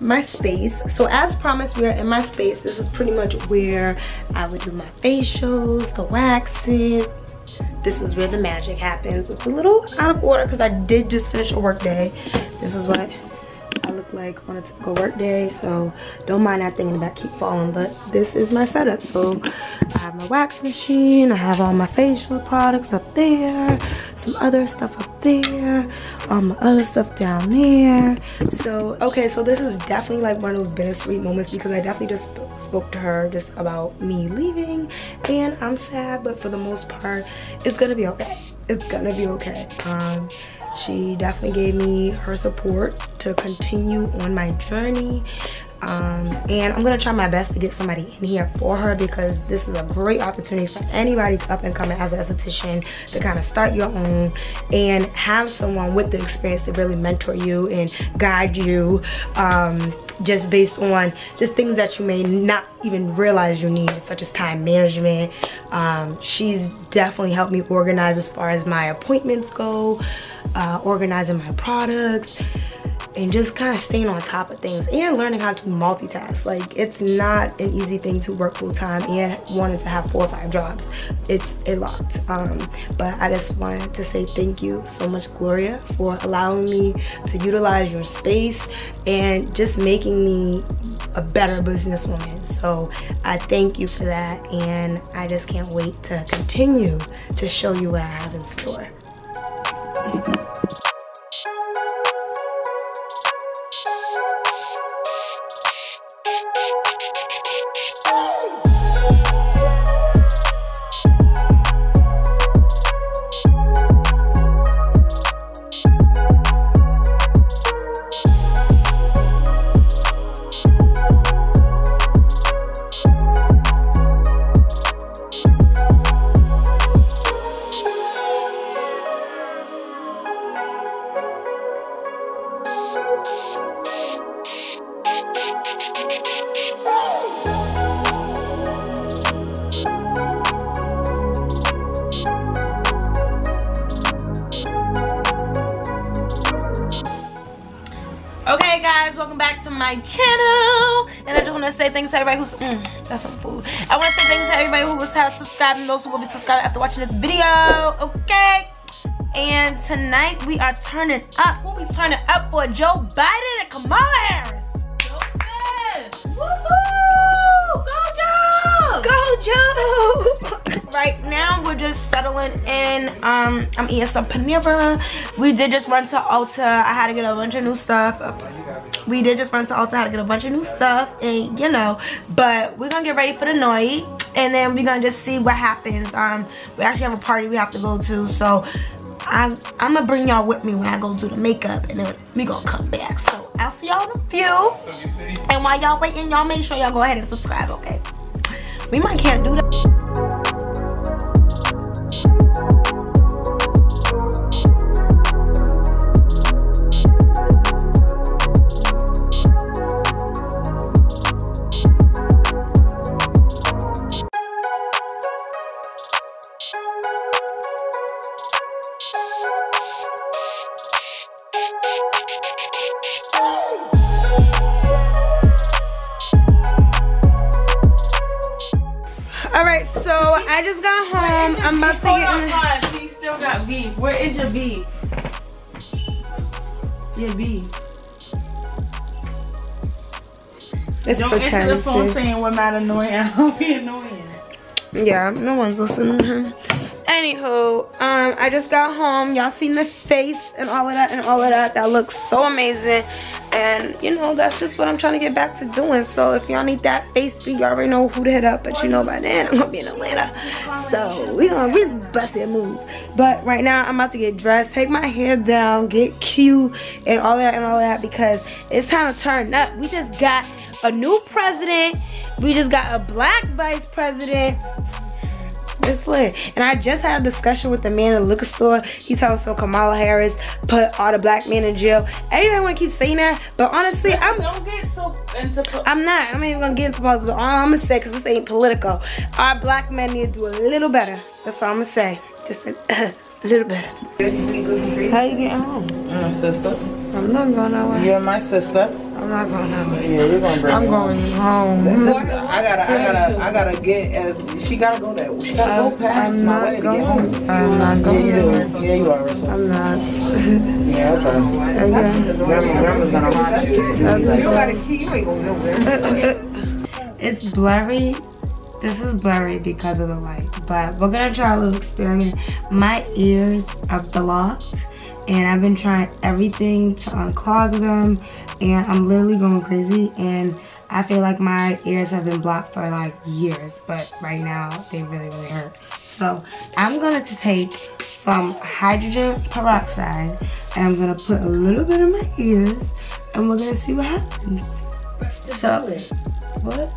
my space. So as promised, we are in my space. This is pretty much where I would do my facials, the waxing. This is where the magic happens. It's a little out of order because I did just finish a work day. This is what I look like on a typical work day, so don't mind that thing in the back keep falling, but this is my setup. So I have my wax machine, I have all my facial products up there, some other stuff up there, all my other stuff down there. So okay, so this is definitely like one of those bittersweet moments because I definitely just spoke to her just about me leaving and I'm sad, but for the most part it's gonna be okay. It's gonna be okay. She definitely gave me her support to continue on my journey. And I'm gonna try my best to get somebody in here for her because this is a great opportunity for anybody up and coming as an esthetician to kind of start your own and have someone with the experience to really mentor you and guide you, just based on just things that you may not even realize you need, such as time management. She's definitely helped me organize as far as my appointments go, organizing my products, and just kind of staying on top of things and learning how to multitask. Like, it's not an easy thing to work full time and wanting to have 4 or 5 jobs. It's a lot. But I just wanted to say thank you so much, Gloria, for allowing me to utilize your space and just making me a better businesswoman. So I thank you for that, and I just can't wait to continue to show you what I have in store. Okay guys, welcome back to my channel, and I just want to say thanks to everybody who's that's some food. I want to say thanks to everybody who has subscribed and those who will be subscribed after watching this video. Okay, and tonight we are turning up. We'll be turning up for Joe Biden and Kamala Harris. Woohoo! Go Joe! Go Joe! Right now we're just settling in. I'm eating some panera. We did just run to Ulta. I had to get a bunch of new stuff. We did just run to Ulta. I had to get a bunch of new stuff, and you know, but we're gonna get ready for the night, and then we're gonna just see what happens. We actually have a party we have to go to, so I'm gonna bring y'all with me when I go do the makeup, and then we gonna come back. So I'll see y'all in a few. And while y'all waiting, y'all make sure y'all go ahead and subscribe, okay? We might can't do that. Alright, so I just got home. I'm about to get in. He still got beef. Where is your beef? Your beef. It's Don't answer the phone saying we're not annoying. I'll be annoying. Yeah, no one's listening to him. Anywho, I just got home. Y'all seen the face and all of that and all of that. That looks so amazing. And, you know, that's just what I'm trying to get back to doing. So if y'all need that face beat, you already know who to hit up. But you know by then, I'm going to be in Atlanta. So we going to really bust it move. But right now, I'm about to get dressed, take my hair down, get cute, and all that because it's time to turn up. We just got a new president. We just got a black vice president. It's lit. And I just had a discussion with the man in the liquor store. He told me so Kamala Harris put all the black men in jail. Everybody want to keep saying that, but honestly, don't get so into. I'm not even gonna get into politics. But all I'm gonna say, because this ain't political, our black men need to do a little better. That's all I'm gonna say. Just a little better. How you getting home? My sister. I'm not going nowhere. You're my sister. I'm not going home. Yeah, you're gonna bring I'm me going home. I gotta get as she gotta go that. She gotta go past my way to get home. I'm not going. Yeah, you are. I'm not. Yeah, okay. Grandma's gonna haunt you. You got a key. You ain't gonna go there. It's blurry. This is blurry because of the light, but we're gonna try a little experiment. My ears are blocked, and I've been trying everything to unclog them, and I'm literally going crazy, and I feel like my ears have been blocked for like years, but right now they really hurt. So I'm gonna take some hydrogen peroxide, and I'm gonna put a little bit in my ears, and we're gonna see what happens. So, what?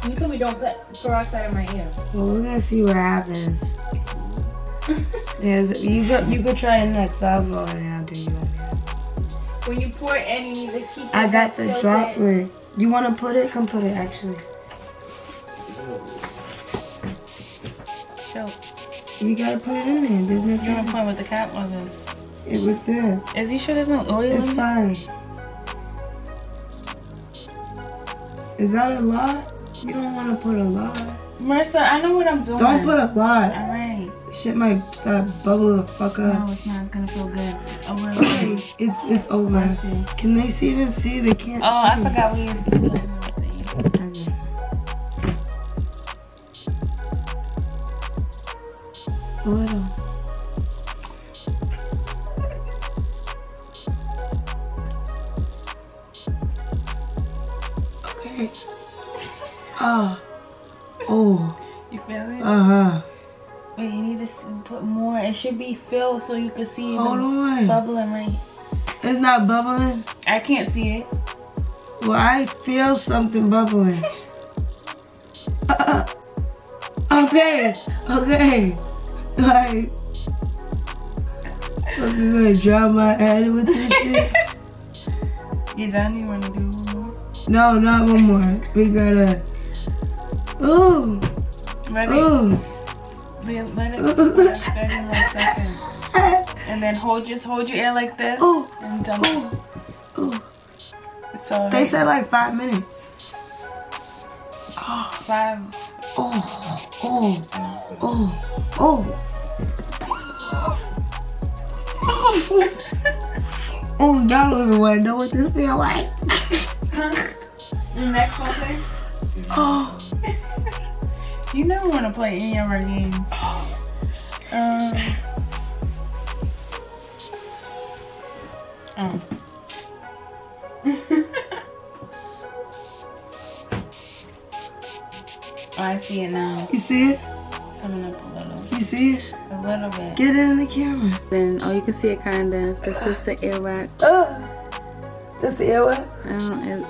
You told me don't put peroxide in my ear. Well, we're gonna see what happens. Yes, you go try it next. I'll go and I'll do you one. When you pour it in, you need to keep it. I got the droplet. You wanna put it? Come put it actually. Chill. You gotta put it in there. There's no You wanna play with the cap or this? It was there. Is he sure there's no oil It's in it? fine. Is that a lot? You don't want to put a lot. Marissa, I know what I'm doing. Don't put a lot. Alright. Shit might start bubble the fuck up. No, it's not. It's gonna feel good. Oh, It's over. Can they even see? They can't see. I forgot what you were saying. A little. Okay. Oh. You feel it? Uh-huh. Wait, you need to put more. It should be filled so you can see Hold on. bubbling right. It's not bubbling? I can't see it. Well, I feel something bubbling. Okay. Like, I'm gonna drown my head with this shit. You done? You wanna do one more? No, not one more. We gotta. Ooh. Ready? Ooh. Let it steady like that. And then just hold your ear like this. Ooh. And dump it. Ooh. So They said like 5 minutes. 5. Oh, y'all don't even want to know what this feel like. Next one, please. Oh. You never want to play any of our games. Oh, I see it now. You see it? Coming up a little. You see it? A little bit. Get it in the camera. Then, you can see it kinda. This is the earwax. That's the earwax?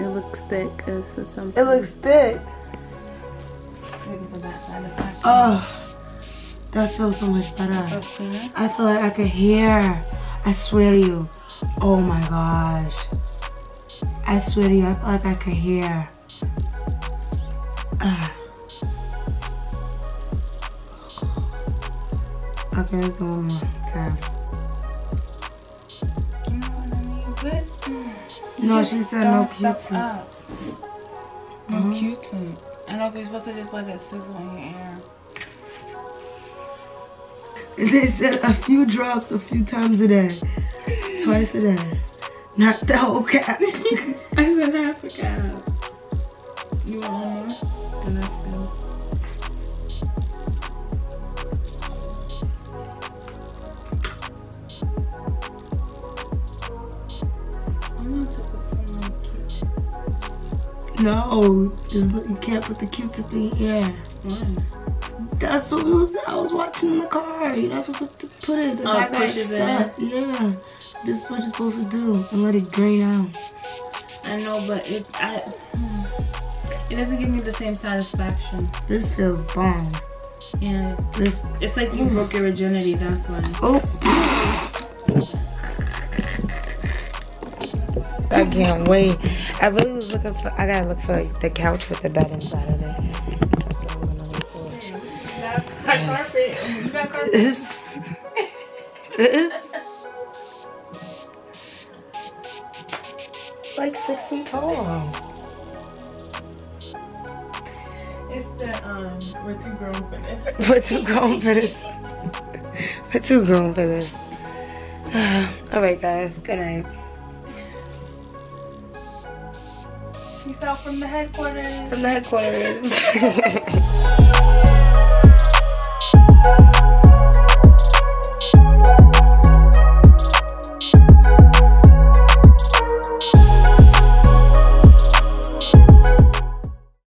It looks thick. This is something. It looks thick. Maybe for that side of the Oh, that feels so much better. side. I feel like I could hear. I swear to you. Oh my gosh. I swear to you, I feel like I could hear. Okay, let's do one more time. You know what I mean? Good. No, she said no Q-tip. Q-tip. No Q-tip. I know, 'cause you're supposed to just let it sizzle in your ear. They said a few drops a few times a day. Twice a day. Not the whole cap. I said half a cap. You want one more? And that's good. I'm going to put some on Q-tip. No, you can't put the Q-tip in your ear. Why? That's what I was watching in the car. You're not supposed to put it. The back pushes it in? Yeah. This is what you're supposed to do. And let it drain out. I know, but it doesn't give me the same satisfaction. This feels bomb. Yeah, This. it's like you broke your virginity, that's why. Oh. I can't wait. I really was looking for. I gotta look for like, the couch with the bed inside of it. That's what I'm gonna look for. You got carpet? This. like 6 feet tall. It's the we're too grown for this. We're too grown for this. We're too grown for this. Alright guys, good night. Peace out from the headquarters. From the headquarters.